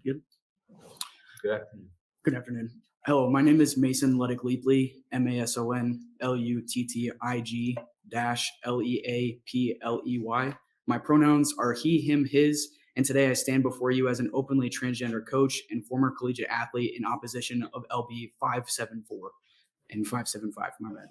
Good. Good afternoon. Good afternoon. Hello, my name is Mason Luttig-Leapley, MASON My pronouns are he, him, his, and today I stand before you as an openly transgender coach and former collegiate athlete in opposition of LB 574 and 575, my bad.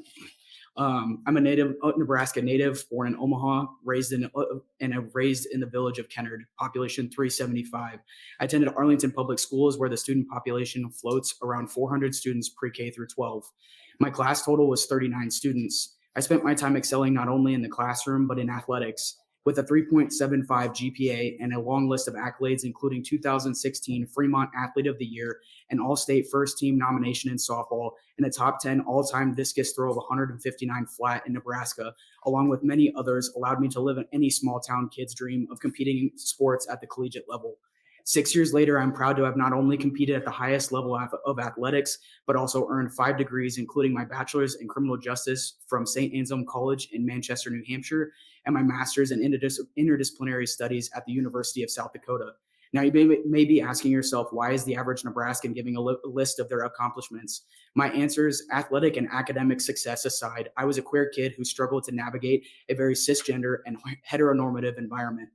I'm a Nebraska native, born in Omaha, raised in the village of Kennard, population 375. I attended Arlington Public Schools, where the student population floats around 400 students pre-K through 12. My class total was 39 students. I spent my time excelling not only in the classroom, but in athletics. With a 3.75 GPA and a long list of accolades, including 2016 Fremont Athlete of the Year, an all-state first-team nomination in softball, and a top 10 all-time discus throw of 159 flat in Nebraska, along with many others, allowed me to live in any small-town kid's dream of competing in sports at the collegiate level. 6 years later, I'm proud to have not only competed at the highest level of athletics, but also earned 5 degrees, including my bachelor's in criminal justice from St. Anselm College in Manchester, New Hampshire, and my master's in interdisciplinary studies at the University of South Dakota. Now, you may be asking yourself, why is the average Nebraskan giving a list of their accomplishments? My answer is, athletic and academic success aside, I was a queer kid who struggled to navigate a very cisgender and heteronormative environment.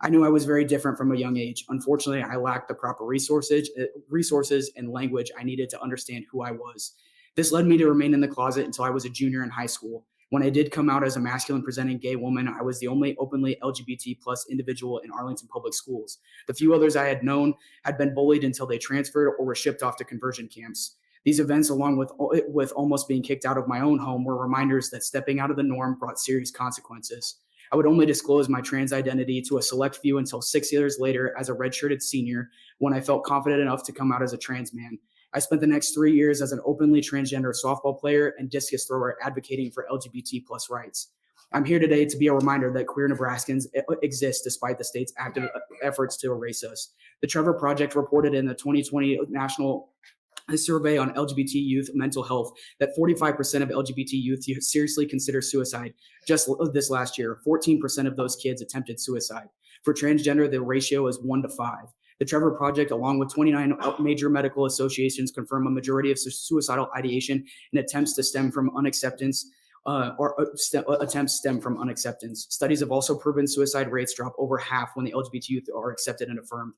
I knew I was very different from a young age. Unfortunately, I lacked the proper resources and language I needed to understand who I was. This led me to remain in the closet until I was a junior in high school. When I did come out as a masculine-presenting gay woman, I was the only openly LGBT plus individual in Arlington Public Schools. The few others I had known had been bullied until they transferred or were shipped off to conversion camps. These events, along with almost being kicked out of my own home, were reminders that stepping out of the norm brought serious consequences. I would only disclose my trans identity to a select few until 6 years later as a redshirted senior, when I felt confident enough to come out as a trans man. I spent the next 3 years as an openly transgender softball player and discus thrower advocating for LGBT plus rights. I'm here today to be a reminder that queer Nebraskans exist despite the state's active efforts to erase us. The Trevor Project reported in the 2020 National Survey on LGBT youth mental health that 45% of LGBT youth seriously consider suicide. Just this last year, 14% of those kids attempted suicide. For transgender, the ratio is 1 to 5. The Trevor Project, along with 29 major medical associations, confirm a majority of suicidal ideation and attempts stem from unacceptance. Studies have also proven suicide rates drop over half when the LGBT youth are accepted and affirmed.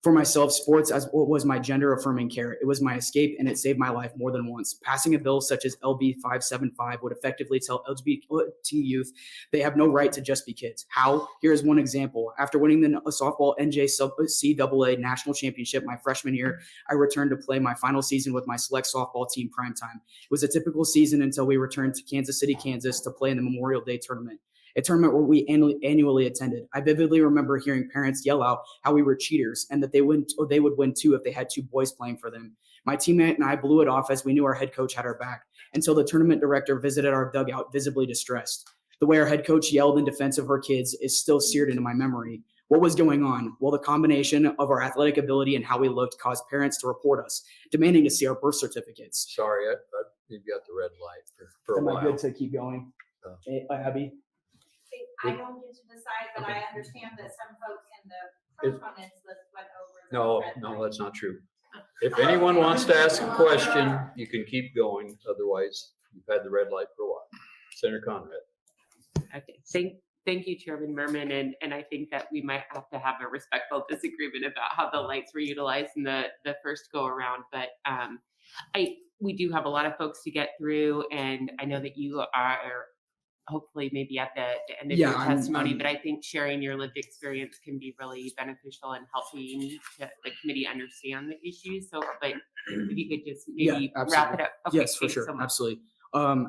For myself, sports was my gender-affirming care. It was my escape, and it saved my life more than once. Passing a bill such as LB 575 would effectively tell LGBT youth they have no right to just be kids. How? Here's one example. After winning the softball NJCAA national championship my freshman year, I returned to play my final season with my select softball team primetime. It was a typical season until we returned to Kansas City, Kansas to play in the Memorial Day tournament. A tournament where we annually attended. I vividly remember hearing parents yell out how we were cheaters and that they would win too if they had 2 boys playing for them. My teammate and I blew it off as we knew our head coach had our back, until the tournament director visited our dugout visibly distressed. The way our head coach yelled in defense of her kids is still seared into my memory. What was going on? Well, the combination of our athletic ability and how we looked caused parents to report us, demanding to see our birth certificates. Sorry, you've got the red light for a while. Am I good to keep going? Abby? I don't get to decide, but I understand that some folks in the correspondence list went over. No, that's not true. If anyone wants to ask a question, you can keep going. Otherwise, you've had the red light for a while. Senator Conrad. Okay, thank you, Chairman Merman, and I think that we might have to have a respectful disagreement about how the lights were utilized in the first go around, but we do have a lot of folks to get through, and I know that you are hopefully maybe at the end of your testimony, but I think sharing your lived experience can be really beneficial and helping the committee understand the issues. So, but if you could just maybe wrap it up. Okay, yes, for sure. Absolutely.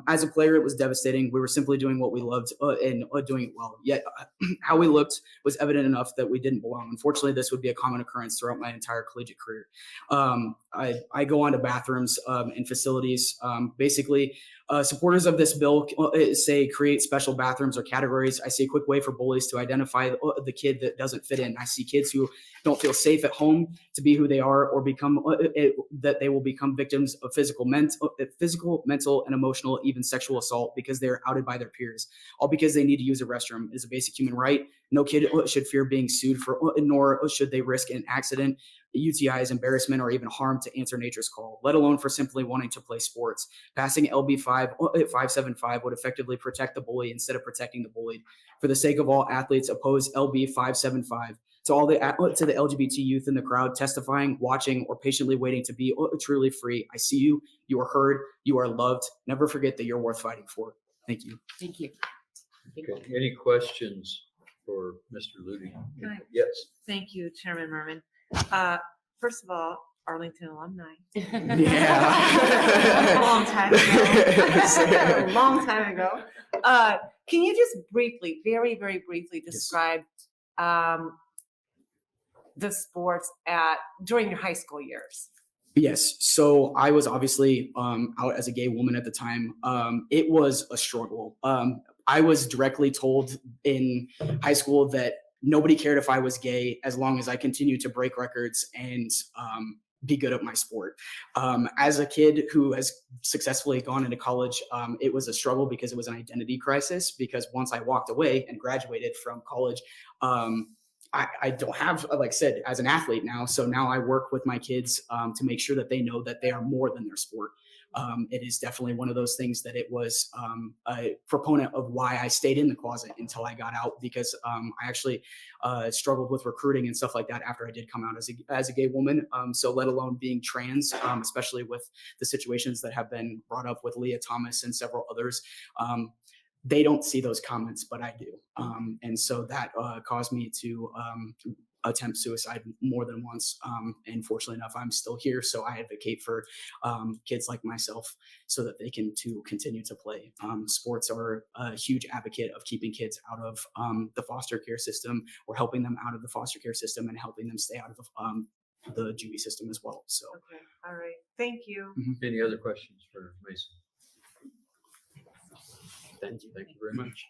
As a player, it was devastating. We were simply doing what we loved and doing it well. Yet how we looked was evident enough that we didn't belong. Unfortunately, this would be a common occurrence throughout my entire collegiate career. I go on to bathrooms and facilities. Basically, supporters of this bill say create special bathrooms or categories. I see a quick way for bullies to identify the kid that doesn't fit in. I see kids who don't feel safe at home to be who they are, or become that they will become victims of physical, mental, and emotional, even sexual assault because they are outed by their peers, all because they need to use a restroom. It is a basic human right, No kid should fear being sued for, nor should they risk an accident, UTIs, embarrassment, or even harm to answer nature's call, let alone for simply wanting to play sports. Passing LB 575 would effectively protect the bully instead of protecting the bullied. For the sake of all athletes, oppose LB 575. To the LGBT youth in the crowd testifying, watching, or patiently waiting to be truly free, I see you. You are heard. You are loved. Never forget that you're worth fighting for. Thank you. Thank you. Okay. Any questions for Mr. Luttig? Hi. Yes. Thank you, Chairman Merman. First of all, Arlington alumni. Yeah. Long time ago. Long time ago. Can you just briefly, very, very briefly describe the sports during your high school years? Yes. So I was obviously out as a gay woman at the time. It was a struggle. I was directly told in high school that nobody cared if I was gay as long as I continued to break records and be good at my sport. As a kid who has successfully gone into college, it was a struggle because it was an identity crisis. Because once I walked away and graduated from college, I don't have, like I said, as an athlete now. So now I work with my kids to make sure that they know that they are more than their sport. It is definitely one of those things that it was a proponent of why I stayed in the closet until I got out, because I actually struggled with recruiting and stuff like that after I did come out as a gay woman. So let alone being trans, especially with the situations that have been brought up with Leah Thomas and several others. They don't see those comments, but I do. And so that caused me to attempt suicide more than once. And fortunately enough, I'm still here. So I advocate for kids like myself so that they can too continue to play. Sports are a huge advocate of keeping kids out of the foster care system, or helping them out of the foster care system and helping them stay out of the juvie system as well. So. Okay, all right. Thank you. Any other questions for Mason? Thank you. Thank you very much.